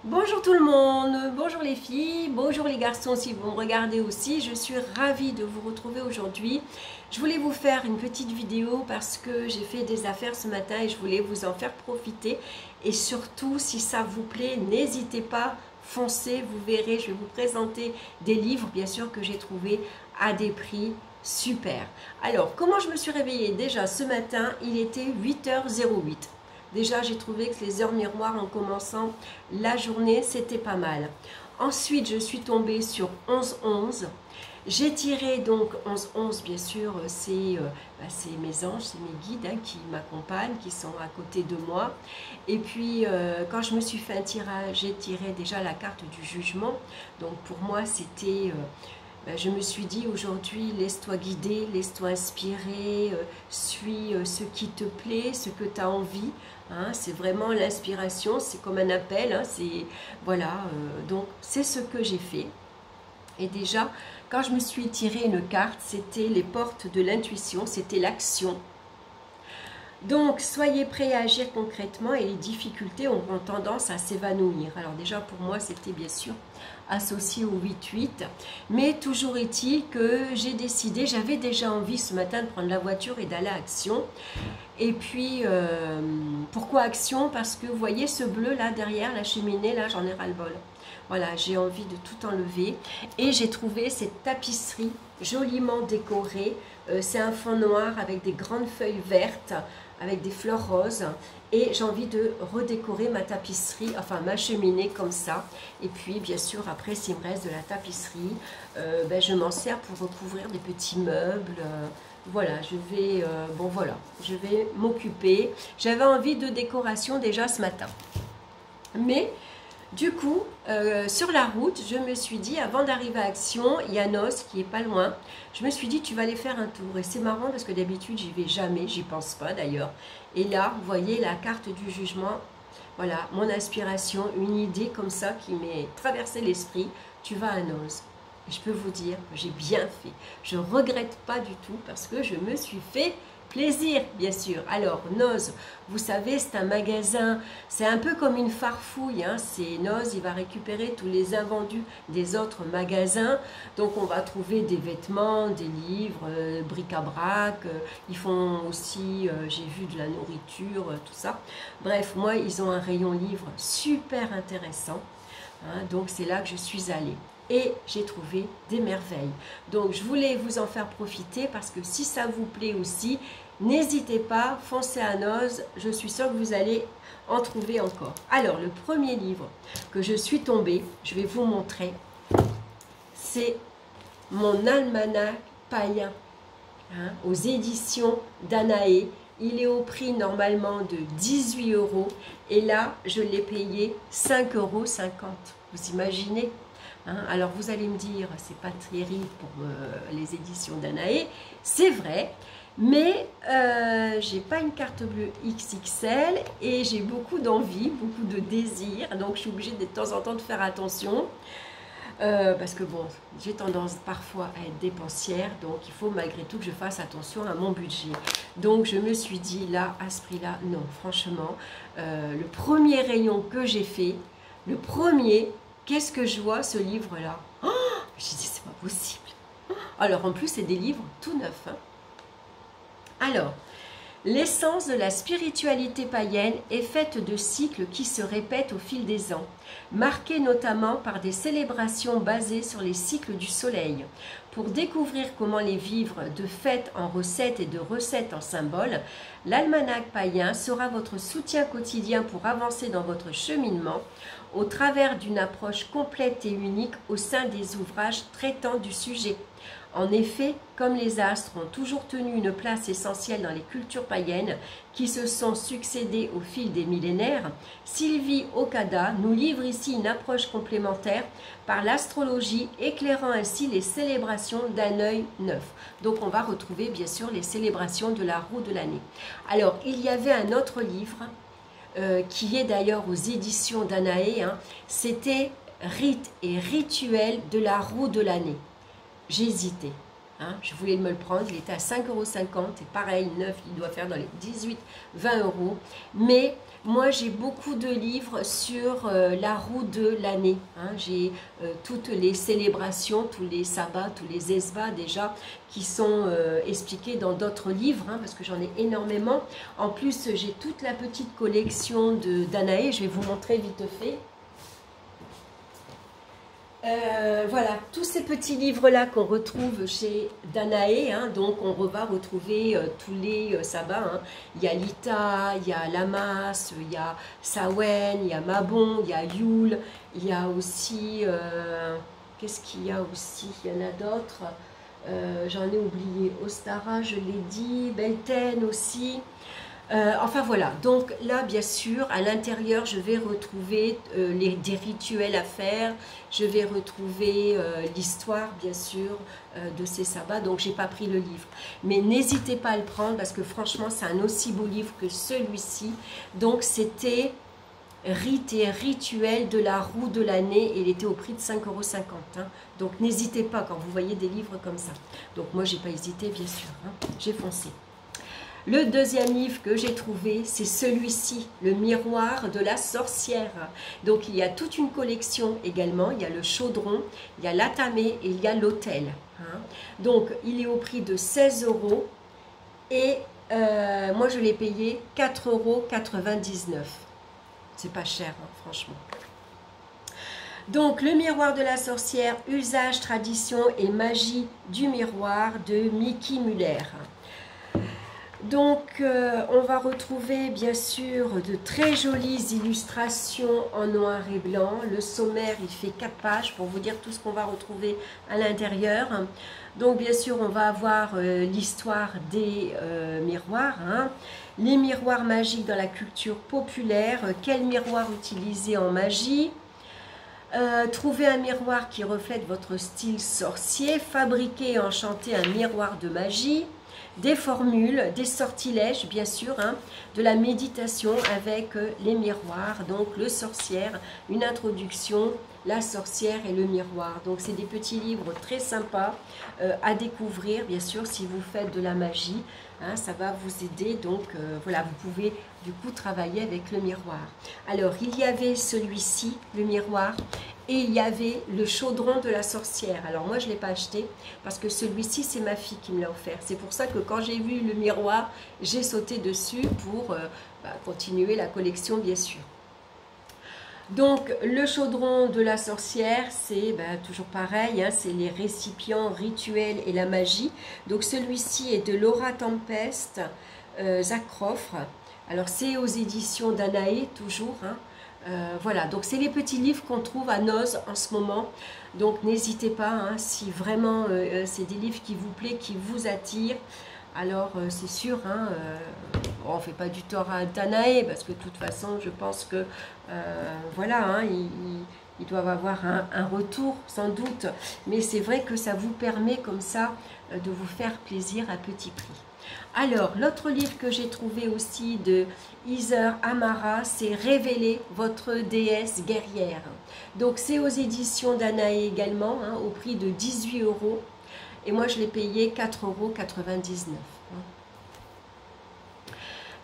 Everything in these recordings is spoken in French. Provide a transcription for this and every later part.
Bonjour tout le monde, bonjour les filles, bonjour les garçons si vous me regardez aussi. Je suis ravie de vous retrouver aujourd'hui. Je voulais vous faire une petite vidéo parce que j'ai fait des affaires ce matin et je voulais vous en faire profiter. Et surtout, si ça vous plaît, n'hésitez pas, foncez, vous verrez, je vais vous présenter des livres, bien sûr, que j'ai trouvés à des prix super. Alors, comment je me suis réveillée? Déjà, ce matin, il était 8h08. Déjà, j'ai trouvé que les heures miroirs en commençant la journée, c'était pas mal. Ensuite, je suis tombée sur 11-11. J'ai tiré donc 11-11, bien sûr, c'est mes anges, c'est mes guides hein, qui m'accompagnent, qui sont à côté de moi. Et puis, quand je me suis fait un tirage, j'ai tiré déjà la carte du jugement. Donc, pour moi, c'était... je me suis dit aujourd'hui, laisse-toi guider, laisse-toi inspirer, suis ce qui te plaît, ce que tu as envie. Hein, c'est vraiment l'inspiration, c'est comme un appel. Hein, voilà, donc c'est ce que j'ai fait. Et déjà, quand je me suis tiré une carte, c'était les portes de l'intuition, c'était l'action. Donc, soyez prêts à agir concrètement et les difficultés auront tendance à s'évanouir. Alors déjà, pour moi, c'était bien sûr associé au 8-8. Mais toujours est-il que j'ai décidé, j'avais déjà envie ce matin de prendre la voiture et d'aller à Action. Et puis, pourquoi Action? Parce que vous voyez ce bleu là derrière la cheminée, là j'en ai ras-le-bol. Voilà, j'ai envie de tout enlever. Et j'ai trouvé cette tapisserie joliment décorée. C'est un fond noir avec des grandes feuilles vertes, avec des fleurs roses. Et j'ai envie de redécorer ma tapisserie, enfin ma cheminée comme ça. Et puis, bien sûr, après, s'il me reste de la tapisserie, je m'en sers pour recouvrir des petits meubles. Voilà, je vais m'occuper. J'avais envie de décoration déjà ce matin. Mais... du coup, sur la route, je me suis dit, avant d'arriver à Action, il y a Noz qui est pas loin. Je me suis dit, tu vas aller faire un tour. Et c'est marrant parce que d'habitude, j'y vais jamais, j'y pense pas d'ailleurs. Et là, vous voyez la carte du jugement. Voilà, mon inspiration, une idée comme ça qui m'est traversé l'esprit. Tu vas à Noz. Et je peux vous dire que j'ai bien fait. Je regrette pas du tout parce que je me suis fait plaisir, bien sûr. Alors, Noz, vous savez, c'est un magasin, c'est un peu comme une farfouille. Hein. C'est Noz, il va récupérer tous les invendus des autres magasins. Donc, on va trouver des vêtements, des livres, bric-à-brac. Ils font aussi, j'ai vu de la nourriture, tout ça. Bref, moi, ils ont un rayon livre super intéressant. Hein. Donc, c'est là que je suis allée. Et j'ai trouvé des merveilles. Donc, je voulais vous en faire profiter parce que si ça vous plaît aussi, n'hésitez pas, foncez à Noz. Je suis sûre que vous allez en trouver encore. Alors, le premier livre que je suis tombée, je vais vous montrer, c'est mon almanach païen hein, aux éditions Danaé. Il est au prix normalement de 18 € et là, je l'ai payé 5,50 €. Vous imaginez? Hein, alors vous allez me dire, c'est pas terrible pour les éditions Danaé, c'est vrai, mais j'ai pas une carte bleue XXL et j'ai beaucoup d'envie, beaucoup de désir, donc je suis obligée de temps en temps de faire attention. Parce que bon, j'ai tendance parfois à être dépensière, donc il faut malgré tout que je fasse attention à mon budget. Donc je me suis dit là, à ce prix-là, non, franchement, le premier rayon que j'ai fait, le premier, qu'est-ce que je vois ce livre-là? Oh, j'ai dit, c'est pas possible. Alors en plus, c'est des livres tout neufs. Hein. Alors, l'essence de la spiritualité païenne est faite de cycles qui se répètent au fil des ans, marqués notamment par des célébrations basées sur les cycles du soleil. Pour découvrir comment les vivre de fêtes en recettes et de recettes en symboles, l'almanach païen sera votre soutien quotidien pour avancer dans votre cheminement au travers d'une approche complète et unique au sein des ouvrages traitant du sujet. En effet, comme les astres ont toujours tenu une place essentielle dans les cultures païennes qui se sont succédées au fil des millénaires, Sylvie Okada nous livre ici une approche complémentaire par l'astrologie, éclairant ainsi les célébrations d'un œil neuf. Donc on va retrouver bien sûr les célébrations de la roue de l'année. Alors il y avait un autre livre qui est d'ailleurs aux éditions Danaé, hein, c'était Rites et rituels de la roue de l'année. J'hésitais. Hein, je voulais me le prendre, il était à 5,50 € et pareil, neuf, il doit faire dans les 18-20 €. Mais moi, j'ai beaucoup de livres sur la roue de l'année. Hein. J'ai toutes les célébrations, tous les sabbats, tous les esbats déjà, qui sont expliqués dans d'autres livres, hein, parce que j'en ai énormément. En plus, j'ai toute la petite collection d'Anaé, je vais vous montrer vite fait. Voilà, tous ces petits livres-là qu'on retrouve chez Danaé, hein, donc on va retrouver tous les sabbats. Hein. Il y a Lita, il y a Lamas, il y a Sawen, il y a Mabon, il y a Yule, il y a aussi, qu'est-ce qu'il y a aussi? Il y en a d'autres, j'en ai oublié, Ostara, je l'ai dit, Belten aussi. Enfin voilà, donc là bien sûr à l'intérieur je vais retrouver des rituels à faire, je vais retrouver l'histoire bien sûr de ces sabbats, donc j'ai pas pris le livre. Mais n'hésitez pas à le prendre parce que franchement c'est un aussi beau livre que celui-ci. Donc c'était Rites et rituels de la roue de l'année et il était au prix de 5,50 €. Hein. Donc n'hésitez pas quand vous voyez des livres comme ça. Donc moi j'ai pas hésité bien sûr, hein. J'ai foncé. Le deuxième livre que j'ai trouvé, c'est celui-ci, Le miroir de la sorcière. Donc il y a toute une collection également, il y a le chaudron, il y a l'atamé et il y a l'autel. Hein. Donc il est au prix de 16 € et moi je l'ai payé 4,99 €. C'est pas cher, hein, franchement. Donc, Le miroir de la sorcière, usage, tradition et magie du miroir de Mickey Muller. Donc, on va retrouver bien sûr de très jolies illustrations en noir et blanc. Le sommaire, il fait 4 pages pour vous dire tout ce qu'on va retrouver à l'intérieur. Donc, bien sûr, on va avoir l'histoire des miroirs. Hein. Les miroirs magiques dans la culture populaire. Quel miroir utiliser en magie? Trouver un miroir qui reflète votre style sorcier. Fabriquer et enchanter un miroir de magie. Des formules, des sortilèges bien sûr, hein, de la méditation avec les miroirs, donc le sorcière, une introduction, la sorcière et le miroir. Donc c'est des petits livres très sympas à découvrir bien sûr si vous faites de la magie, hein, ça va vous aider. Donc voilà, vous pouvez du coup travailler avec le miroir. Alors il y avait celui-ci, le miroir, et il y avait le chaudron de la sorcière. Alors moi je ne l'ai pas acheté parce que celui-ci c'est ma fille qui me l'a offert. C'est pour ça que quand j'ai vu le miroir, j'ai sauté dessus pour continuer la collection bien sûr. Donc le chaudron de la sorcière, c'est toujours pareil, hein, c'est les récipients rituels et la magie. Donc celui-ci est de Laura Tempest, Zakroff. Alors c'est aux éditions Danaé toujours, hein. Voilà, donc c'est les petits livres qu'on trouve à Noz en ce moment. Donc n'hésitez pas, hein, si vraiment c'est des livres qui vous plaisent, qui vous attirent. Alors c'est sûr, hein, on ne fait pas du tort à Danaé parce que de toute façon je pense que voilà, hein, ils doivent avoir un retour sans doute. Mais c'est vrai que ça vous permet comme ça de vous faire plaisir à petit prix. Alors, l'autre livre que j'ai trouvé aussi de Heather Amara, c'est Révéler votre déesse guerrière. Donc, c'est aux éditions Danaé également, hein, au prix de 18 €. Et moi, je l'ai payé 4,99 €.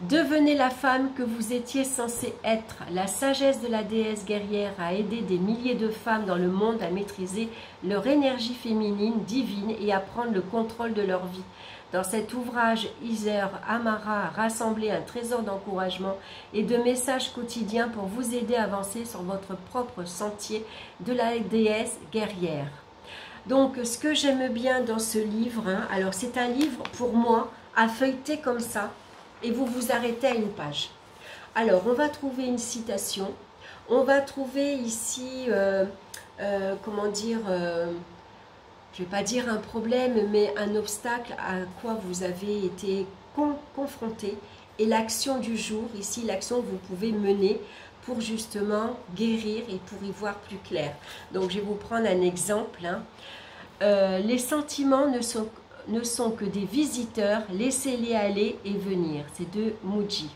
Devenez la femme que vous étiez censée être. La sagesse de la déesse guerrière a aidé des milliers de femmes dans le monde à maîtriser leur énergie féminine divine et à prendre le contrôle de leur vie. Dans cet ouvrage, Heather Amara a rassemblé un trésor d'encouragement et de messages quotidiens pour vous aider à avancer sur votre propre sentier de la déesse guerrière. Donc, ce que j'aime bien dans ce livre, hein, alors c'est un livre pour moi à feuilleter comme ça et vous vous arrêtez à une page. Alors, on va trouver une citation, on va trouver ici, comment dire, je ne vais pas dire un problème, mais un obstacle à quoi vous avez été confronté et l'action du jour, ici l'action que vous pouvez mener pour justement guérir et pour y voir plus clair. Donc je vais vous prendre un exemple. Hein. Les sentiments ne sont que des visiteurs, laissez-les aller et venir. C'est de Muji.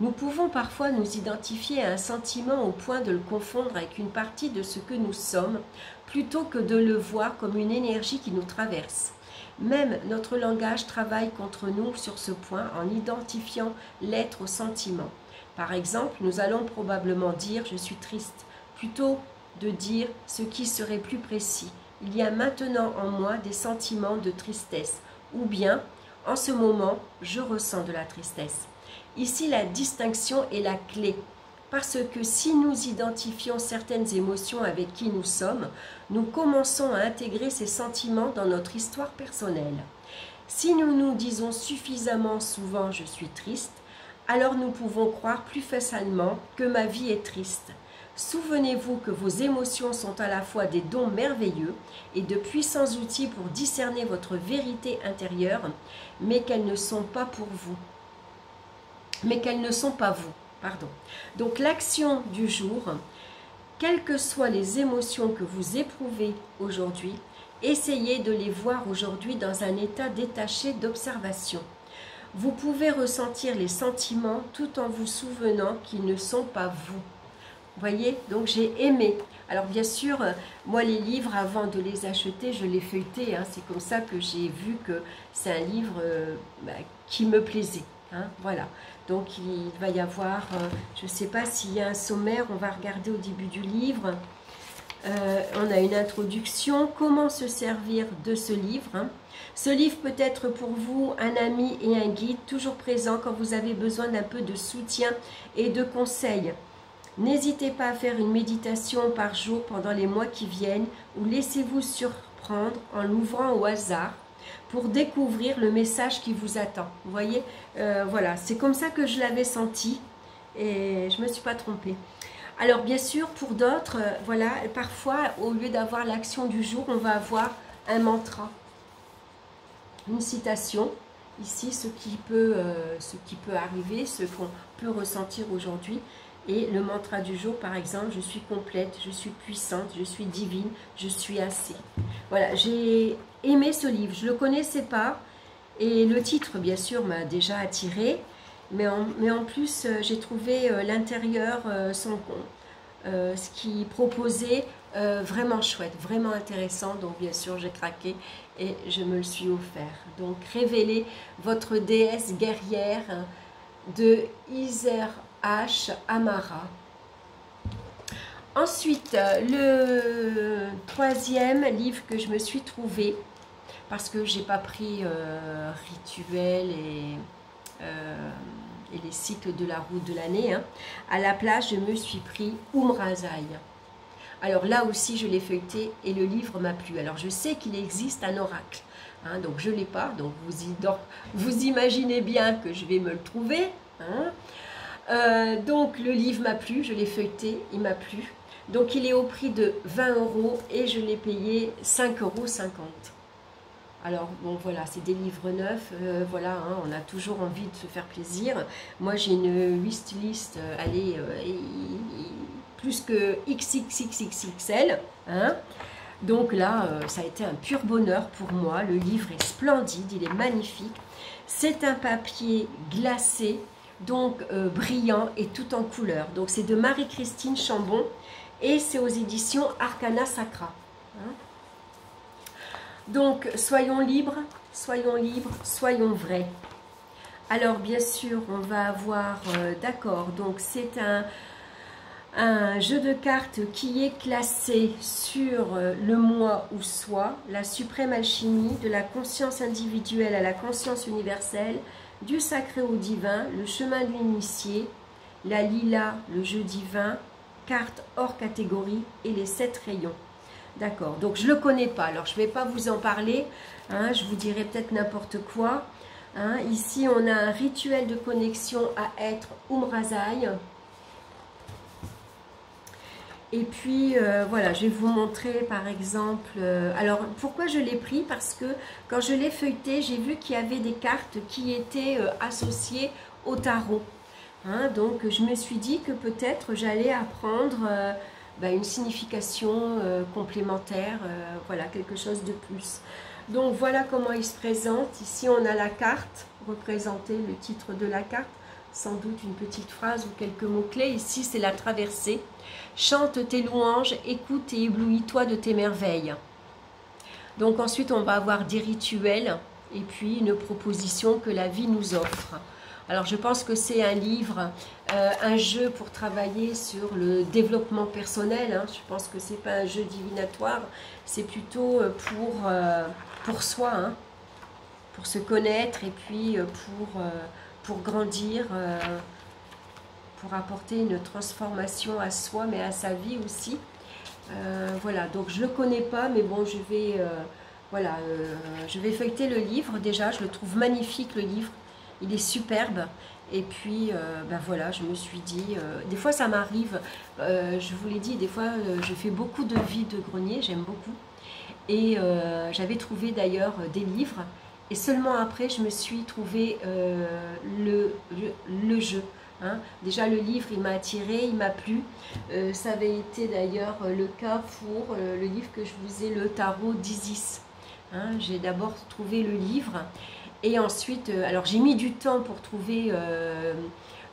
Nous pouvons parfois nous identifier à un sentiment au point de le confondre avec une partie de ce que nous sommes, plutôt que de le voir comme une énergie qui nous traverse. Même notre langage travaille contre nous sur ce point en identifiant l'être au sentiment. Par exemple, nous allons probablement dire « je suis triste » plutôt de dire ce qui serait plus précis. Il y a maintenant en moi des sentiments de tristesse ou bien en ce moment, je ressens de la tristesse. Ici, la distinction est la clé. Parce que si nous identifions certaines émotions avec qui nous sommes, nous commençons à intégrer ces sentiments dans notre histoire personnelle. Si nous nous disons suffisamment souvent « je suis triste », alors nous pouvons croire plus facilement que ma vie est triste. Souvenez-vous que vos émotions sont à la fois des dons merveilleux et de puissants outils pour discerner votre vérité intérieure, mais qu'elles ne sont pas pour vous. Mais qu'elles ne sont pas vous. Pardon. Donc l'action du jour, quelles que soient les émotions que vous éprouvez aujourd'hui, essayez de les voir aujourd'hui dans un état détaché d'observation. Vous pouvez ressentir les sentiments tout en vous souvenant qu'ils ne sont pas vous. Voyez, donc j'ai aimé. Alors bien sûr, moi les livres, avant de les acheter, je les feuilletais. Hein, c'est comme ça que j'ai vu que c'est un livre qui me plaisait. Hein, voilà. Donc il va y avoir, je ne sais pas s'il y a un sommaire, on va regarder au début du livre. On a une introduction, comment se servir de ce livre. Hein. Ce livre peut être pour vous un ami et un guide, toujours présent quand vous avez besoin d'un peu de soutien et de conseils. N'hésitez pas à faire une méditation par jour pendant les mois qui viennent ou laissez-vous surprendre en l'ouvrant au hasard pour découvrir le message qui vous attend. Vous voyez, voilà, c'est comme ça que je l'avais senti et je ne me suis pas trompée. Alors bien sûr, pour d'autres, voilà, parfois au lieu d'avoir l'action du jour, on va avoir un mantra, une citation. Ici, ce qui peut arriver, ce qu'on peut ressentir aujourd'hui. Et le mantra du jour, par exemple, je suis complète, je suis puissante, je suis divine, je suis assez. Voilà, j'ai aimé ce livre, je ne le connaissais pas. Et le titre, bien sûr, m'a déjà attirée. Mais en plus, j'ai trouvé l'intérieur, ce qu'il proposait, vraiment chouette, vraiment intéressant. Donc, bien sûr, j'ai craqué et je me le suis offert. Donc, révélez votre déesse guerrière de Iser H. Amara. Ensuite, le troisième livre que je me suis trouvé, parce que j'ai pas pris Rituel et les cycles de la route de l'année, hein. À la place, je me suis pris Umrazaï. Alors là aussi, je l'ai feuilleté et le livre m'a plu. Alors je sais qu'il existe un oracle, hein, donc je ne l'ai pas, donc vous imaginez bien que je vais me le trouver, hein. Donc le livre m'a plu, je l'ai feuilleté, il m'a plu. Donc il est au prix de 20 € et je l'ai payé 5,50 €. Alors bon voilà, c'est des livres neufs, voilà, hein, on a toujours envie de se faire plaisir. Moi j'ai une wishlist, allez, plus que XXXXL, hein. Donc là, ça a été un pur bonheur pour moi. Le livre est splendide, il est magnifique. C'est un papier glacé, donc brillant et tout en couleur. Donc c'est de Marie-Christine Chambon et c'est aux éditions Arcana Sacra. Hein. Donc soyons libres, soyons vrais. Alors bien sûr on va avoir, d'accord, donc c'est un jeu de cartes qui est classé sur le moi ou soi, la suprême alchimie, de la conscience individuelle à la conscience universelle, du sacré au divin, le chemin de l'initié, la lila, le jeu divin, cartes hors catégorie et les 7 rayons. D'accord, donc je ne le connais pas, alors je ne vais pas vous en parler, hein, je vous dirai peut-être n'importe quoi. Hein. Ici, on a un rituel de connexion à être Umrazaï. Et puis, voilà, je vais vous montrer par exemple... alors, pourquoi je l'ai pris? Parce que quand je l'ai feuilleté, j'ai vu qu'il y avait des cartes qui étaient associées au tarot. Hein, donc, je me suis dit que peut-être j'allais apprendre une signification complémentaire, voilà, quelque chose de plus. Donc, voilà comment il se présente. Ici, on a la carte, représentée, le titre de la carte. Sans doute une petite phrase ou quelques mots-clés. Ici, c'est la traversée. Chante tes louanges, écoute et éblouis-toi de tes merveilles. Donc ensuite, on va avoir des rituels et puis une proposition que la vie nous offre. Alors je pense que c'est un livre, un jeu pour travailler sur le développement personnel. Hein. Je pense que c'est pas un jeu divinatoire, c'est plutôt pour soi, hein, pour se connaître et puis pour grandir, pour apporter une transformation à soi, mais à sa vie aussi. Voilà, donc je ne le connais pas, mais bon, voilà, je vais feuilleter le livre. Déjà, je le trouve magnifique, le livre. Il est superbe. Et puis, ben voilà, je me suis dit, des fois ça m'arrive, je vous l'ai dit, des fois je fais beaucoup de vide-grenier, j'aime beaucoup. Et j'avais trouvé d'ailleurs des livres. Et seulement après, je me suis trouvé le jeu. Hein. Déjà, le livre, il m'a attiré, il m'a plu. Ça avait été d'ailleurs le cas pour le livre que je vous ai, le tarot d'Isis. Hein. J'ai d'abord trouvé le livre. Et ensuite, alors j'ai mis du temps pour trouver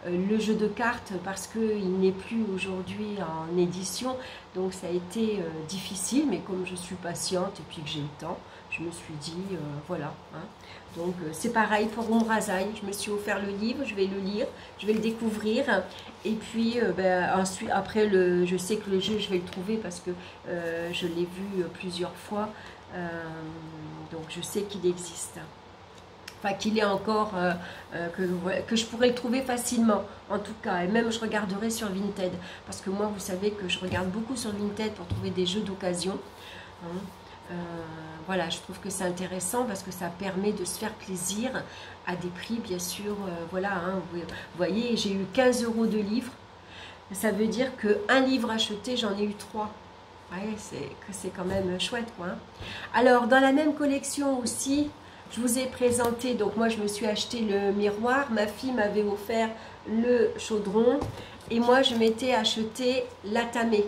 le jeu de cartes parce qu'il n'est plus aujourd'hui en édition. Donc ça a été difficile, mais comme je suis patiente et puis que j'ai le temps, je me suis dit, voilà. Hein. Donc c'est pareil pour Umbrasaï, je me suis offert le livre, je vais le lire, je vais le découvrir. Et puis ben, ensuite, après, je sais que le jeu, je vais le trouver parce que je l'ai vu plusieurs fois. Donc je sais qu'il existe. Enfin, qu'il est encore, que je pourrais le trouver facilement, en tout cas. Et même, je regarderai sur Vinted. Parce que moi, vous savez que je regarde beaucoup sur Vinted pour trouver des jeux d'occasion. Hein. Voilà, je trouve que c'est intéressant parce que ça permet de se faire plaisir à des prix, bien sûr. Voilà, hein, vous voyez, j'ai eu 15 € de livres. Ça veut dire qu'un livre acheté, j'en ai eu 3. Ouais, c'est quand même chouette, quoi. Hein. Alors, dans la même collection aussi, je vous ai présenté, donc moi je me suis acheté le miroir, ma fille m'avait offert le chaudron et moi je m'étais acheté l'atamé.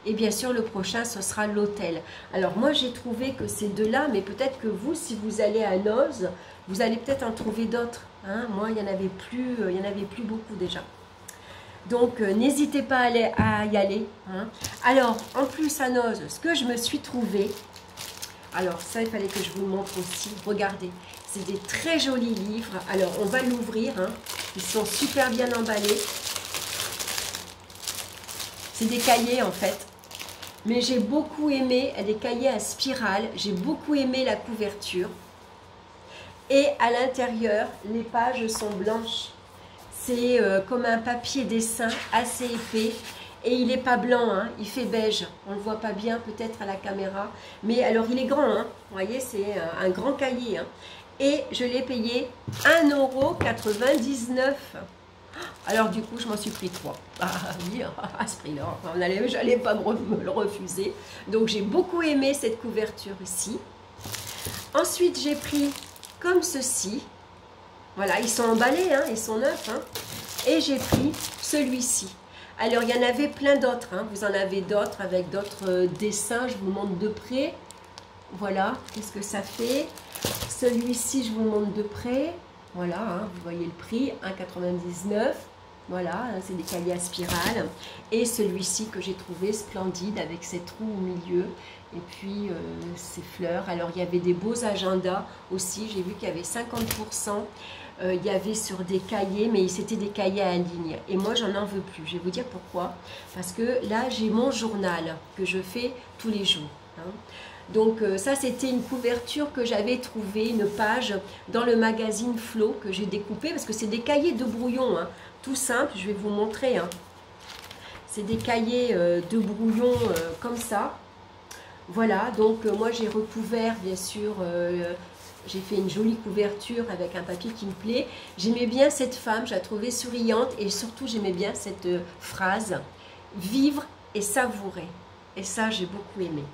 Et bien sûr le prochain ce sera l'autel. Alors moi j'ai trouvé que ces deux-là, mais peut-être que vous, si vous allez à Noz, vous allez peut-être en trouver d'autres. Hein. Moi il n'y en avait plus beaucoup déjà. Donc n'hésitez pas à y aller. Hein. Alors en plus à Noz, ce que je me suis trouvé, alors ça, il fallait que je vous le montre aussi. Regardez, c'est des très jolis livres. Alors, on va l'ouvrir. Hein. Ils sont super bien emballés. C'est des cahiers, en fait. Mais j'ai beaucoup aimé, des cahiers à spirale. J'ai beaucoup aimé la couverture. Et à l'intérieur, les pages sont blanches. C'est comme un papier dessin assez épais. Et il n'est pas blanc, hein, il fait beige. On ne le voit pas bien peut-être à la caméra. Mais alors il est grand, hein, vous voyez, c'est un grand cahier. Hein. Et je l'ai payé 1,99 €. Alors du coup, je m'en suis pris 3. Ah oui, à ce prix-là, je n'allais pas me le refuser. Donc j'ai beaucoup aimé cette couverture ici. Ensuite, j'ai pris comme ceci. Voilà, ils sont emballés, hein, ils sont neufs. Hein. Et j'ai pris celui-ci. Alors, il y en avait plein d'autres, hein. Vous en avez d'autres avec d'autres dessins, je vous montre de près. Voilà, qu'est-ce que ça fait. Celui-ci, je vous montre de près. Voilà, hein, vous voyez le prix, 1,99 €. Voilà, hein, c'est des cahiers à spirale. Et celui-ci que j'ai trouvé splendide avec ces trous au milieu. Et puis, ces fleurs. Alors, il y avait des beaux agendas aussi. J'ai vu qu'il y avait 50%. Il y avait sur des cahiers, mais c'était des cahiers à ligne. Et moi, j'en en veux plus. Je vais vous dire pourquoi. Parce que là, j'ai mon journal que je fais tous les jours. Hein. Donc, ça, c'était une couverture que j'avais trouvée, une page dans le magazine Flo que j'ai découpé. Parce que c'est des cahiers de brouillon, hein, tout simple. Je vais vous montrer. Hein. C'est des cahiers de brouillon comme ça. Voilà, donc moi, j'ai recouvert, bien sûr... j'ai fait une jolie couverture avec un papier qui me plaît. J'aimais bien cette femme, je la trouvais souriante et surtout j'aimais bien cette phrase « Vivre et savourer ». Et ça, j'ai beaucoup aimé.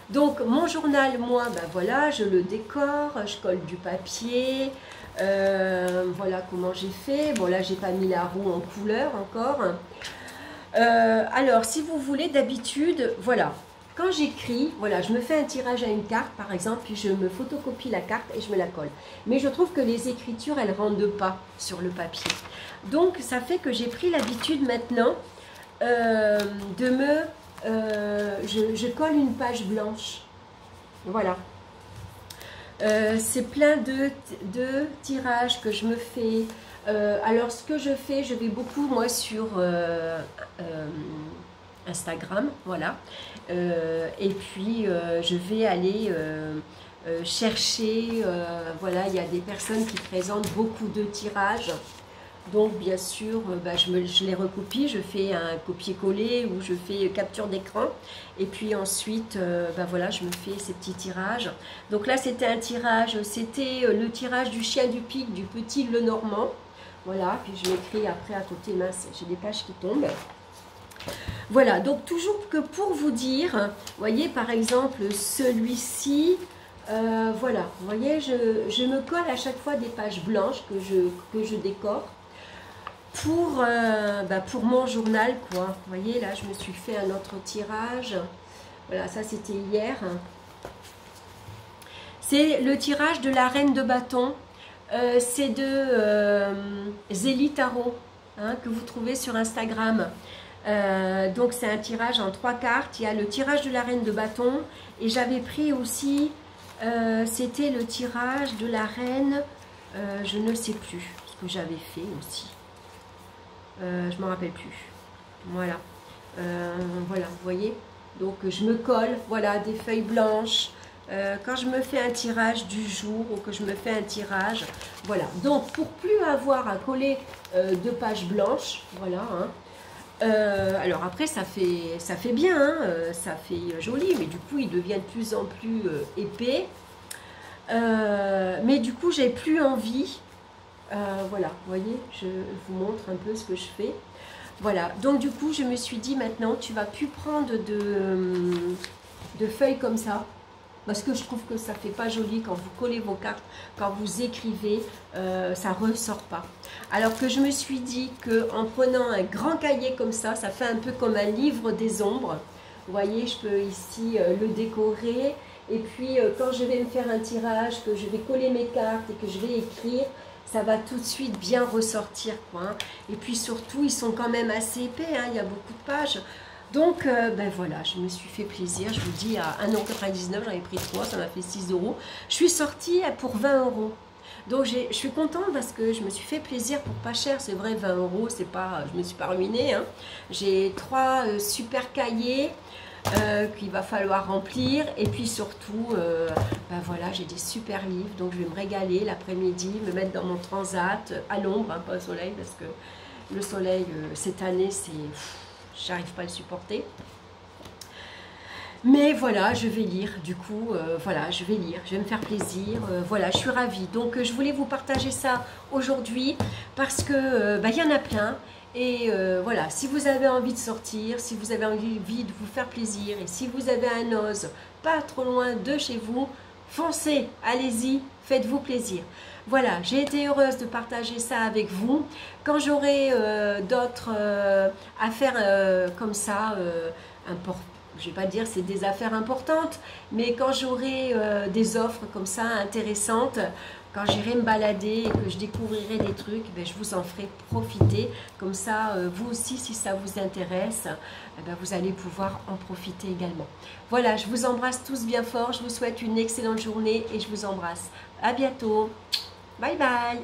Donc, mon journal, moi, ben voilà, je le décore, je colle du papier. Voilà comment j'ai fait. Bon, là, j'ai pas mis la roue en couleur encore. Alors, si vous voulez, d'habitude, voilà. Quand j'écris, voilà, je me fais un tirage à une carte, par exemple, puis je me photocopie la carte et je me la colle. Mais je trouve que les écritures, elles ne rendent pas sur le papier. Donc, ça fait que j'ai pris l'habitude maintenant je colle une page blanche. Voilà. C'est plein de tirages que je me fais. Alors ce que je fais, je vais beaucoup moi sur Instagram, voilà. Et puis je vais aller chercher, voilà, il y a des personnes qui présentent beaucoup de tirages. Donc bien sûr, je les recopie, je fais un copier-coller ou je fais capture d'écran. Et puis ensuite, voilà, je me fais ces petits tirages. Donc là, c'était un tirage, c'était le tirage du chien du pic, du petit Lenormand. Voilà, puis je m'écris après à côté, mince, j'ai des pages qui tombent. Voilà, donc toujours que pour vous dire, vous voyez par exemple celui-ci, voilà, vous voyez, je me colle à chaque fois des pages blanches que je décore. Pour mon journal, quoi. Vous voyez, là, je me suis fait un autre tirage. Voilà, ça, c'était hier. C'est le tirage de la reine de bâton. C'est de Zélie Tarot, hein, que vous trouvez sur Instagram. Donc, c'est un tirage en 3 cartes. Il y a le tirage de la reine de bâton. Et j'avais pris aussi, c'était le tirage de la reine, je ne sais plus ce que j'avais fait aussi. Je ne me rappelle plus. Voilà. Voilà, vous voyez. Donc je me colle, voilà, des feuilles blanches. Quand je me fais un tirage du jour ou que je me fais un tirage, voilà. Donc pour plus avoir à coller de pages blanches, voilà. Hein. Alors après ça fait bien, hein, ça fait joli, mais du coup il devient de plus en plus épais. Mais du coup j'ai plus envie. Voilà, vous voyez, je vous montre un peu ce que je fais. Voilà, donc du coup, je me suis dit maintenant, tu vas plus prendre de feuilles comme ça. Parce que je trouve que ça fait pas joli quand vous collez vos cartes, quand vous écrivez, ça ressort pas. Alors que je me suis dit qu'en prenant un grand cahier comme ça fait un peu comme un livre des ombres. Vous voyez, je peux ici le décorer. Et puis, quand je vais me faire un tirage, que je vais coller mes cartes et que je vais écrire, ça va tout de suite bien ressortir, quoi, hein. Et puis surtout, ils sont quand même assez épais, hein, il y a beaucoup de pages. Donc, voilà, je me suis fait plaisir. Je vous dis, à 1,99 €, j'en ai pris 3, ça m'a fait 6 €. Je suis sortie pour 20 €. Donc, je suis contente parce que je me suis fait plaisir pour pas cher. C'est vrai, 20 €, c'est pas, je me suis pas ruinée, hein. J'ai 3 super cahiers. Qu'il va falloir remplir, et puis surtout voilà, j'ai des super livres, donc je vais me régaler l'après-midi, me mettre dans mon transat à l'ombre, hein, pas au soleil, parce que le soleil cette année, j'arrive pas à le supporter. Mais voilà, je vais lire, du coup, voilà, je vais lire, je vais me faire plaisir, voilà, je suis ravie. Donc, je voulais vous partager ça aujourd'hui, parce que, il y en a plein. Et voilà, si vous avez envie de sortir, si vous avez envie de vous faire plaisir, et si vous avez un Oz pas trop loin de chez vous, foncez, allez-y, faites-vous plaisir. Voilà, j'ai été heureuse de partager ça avec vous. Quand j'aurai d'autres affaires comme ça, je ne vais pas dire c'est des affaires importantes, mais quand j'aurai des offres comme ça intéressantes, quand j'irai me balader et que je découvrirai des trucs, je vous en ferai profiter. Comme ça, vous aussi, si ça vous intéresse, vous allez pouvoir en profiter également. Voilà, je vous embrasse tous bien fort. Je vous souhaite une excellente journée et je vous embrasse. À bientôt. Bye bye.